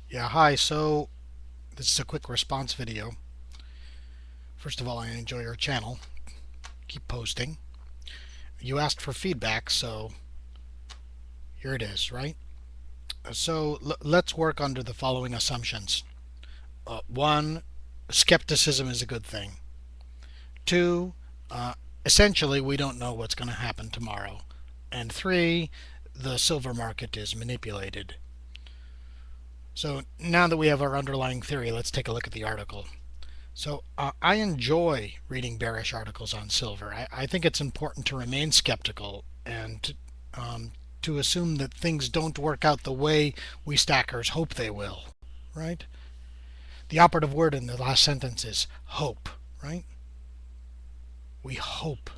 Yeah, hi. So this is a quick response video. First of all, I enjoy your channel. Keep posting. You asked for feedback, so here it is, right? So let's work under the following assumptions. One, skepticism is a good thing. Two, essentially, we don't know what's going to happen tomorrow. And three, the silver market is manipulated. So now that we have our underlying theory, let's take a look at the article. So I enjoy reading bearish articles on silver. I think it's important to remain skeptical and to assume that things don't work out the way we stackers hope they will, right? The operative word in the last sentence is hope, right? We hope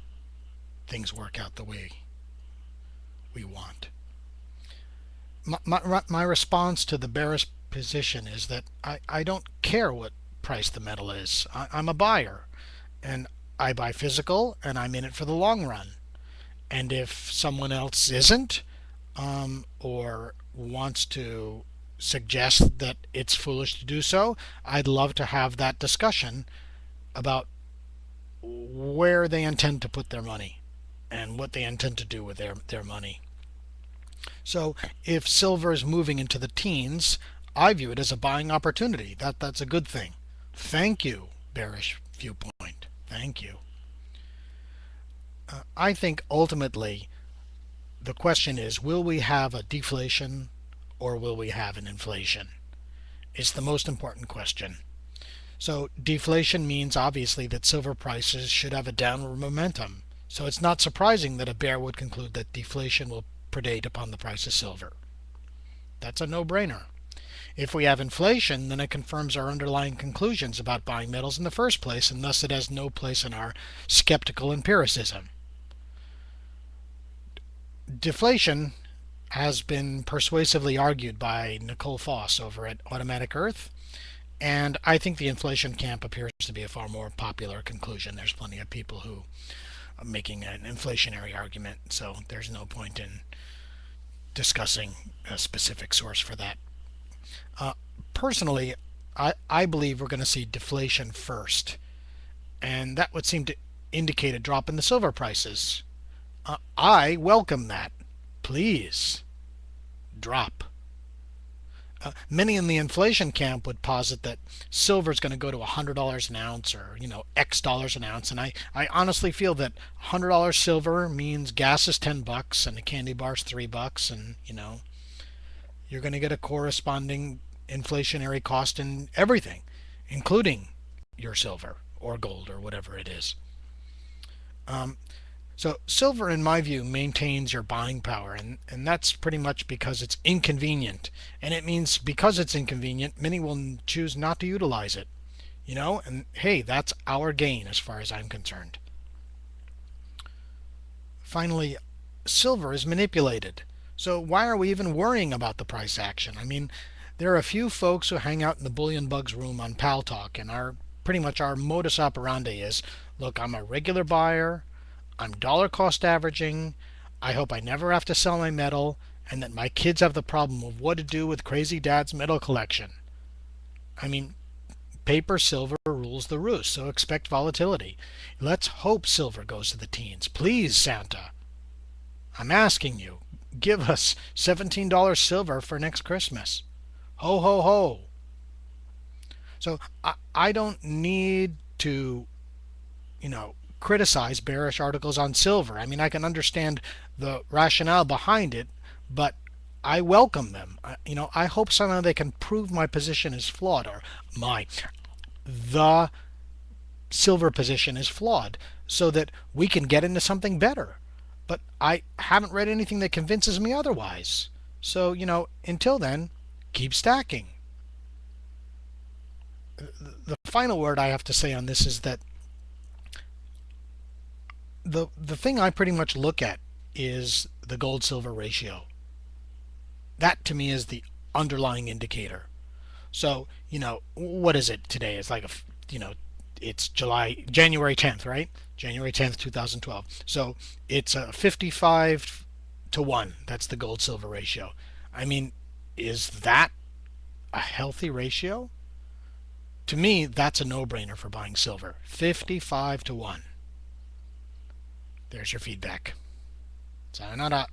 things work out the way we want. My response to the bearish position is that I don't care what price the metal is. I'm a buyer, and I buy physical, and I'm in it for the long run. And if someone else isn't, or wants to suggest that it's foolish to do so, I'd love to have that discussion about where they intend to put their money and what they intend to do with their money. So if silver is moving into the teens, I view it as a buying opportunity. That's a good thing. Thank you, bearish viewpoint. Thank you. I think ultimately the question is, will we have a deflation or will we have an inflation? It's the most important question. So deflation means obviously that silver prices should have a downward momentum. So it's not surprising that a bear would conclude that deflation will predate upon the price of silver. That's a no-brainer. If we have inflation, then it confirms our underlying conclusions about buying metals in the first place, and thus it has no place in our skeptical empiricism. Deflation has been persuasively argued by Nicole Foss over at Automatic Earth, and I think the inflation camp appears to be a far more popular conclusion. There's plenty of people who are making an inflationary argument, so there's no point in discussing a specific source for that. Uh, Personally, I believe we're going to see deflation first, and that would seem to indicate a drop in the silver prices. I welcome that. Please drop. Many in the inflation camp would posit that silver is going to go to $100 an ounce, or X dollars an ounce, and I honestly feel that $100 silver means gas is $10 and a candy bar is $3, and you're going to get a corresponding inflationary cost in everything, including your silver or gold or whatever it is. Um, so silver, in my view, maintains your buying power, and that's pretty much because it's inconvenient. And it means because it's inconvenient, many will choose not to utilize it. And hey, that's our gain as far as I'm concerned. Finally, silver is manipulated. So why are we even worrying about the price action? I mean, there are a few folks who hang out in the Bullion Bugs room on Pal Talk, and pretty much our modus operandi is, look, I'm a regular buyer, I'm dollar cost averaging, I hope I never have to sell my metal, and that my kids have the problem of what to do with crazy dad's metal collection. I mean, paper silver rules the roost, so expect volatility. Let's hope silver goes to the teens. Please, Santa. I'm asking you, give us $17 silver for next Christmas. Ho, ho, ho. So I don't need to, criticize bearish articles on silver. I mean, I can understand the rationale behind it, but I welcome them. I hope somehow they can prove my position is flawed, or the silver position is flawed, so that we can get into something better. But I haven't read anything that convinces me otherwise. So, until then, keep stacking. The final word I have to say on this is that the thing I pretty much look at is the gold silver ratio. That to me is the underlying indicator. So, what is it today? It's like it's January 10th, right? January 10th, 2012. So it's a 55 to 1. That's the gold silver ratio. I mean, is that a healthy ratio, to me, that's a no-brainer for buying silver. 55 to 1. There's your feedback. Sayonara.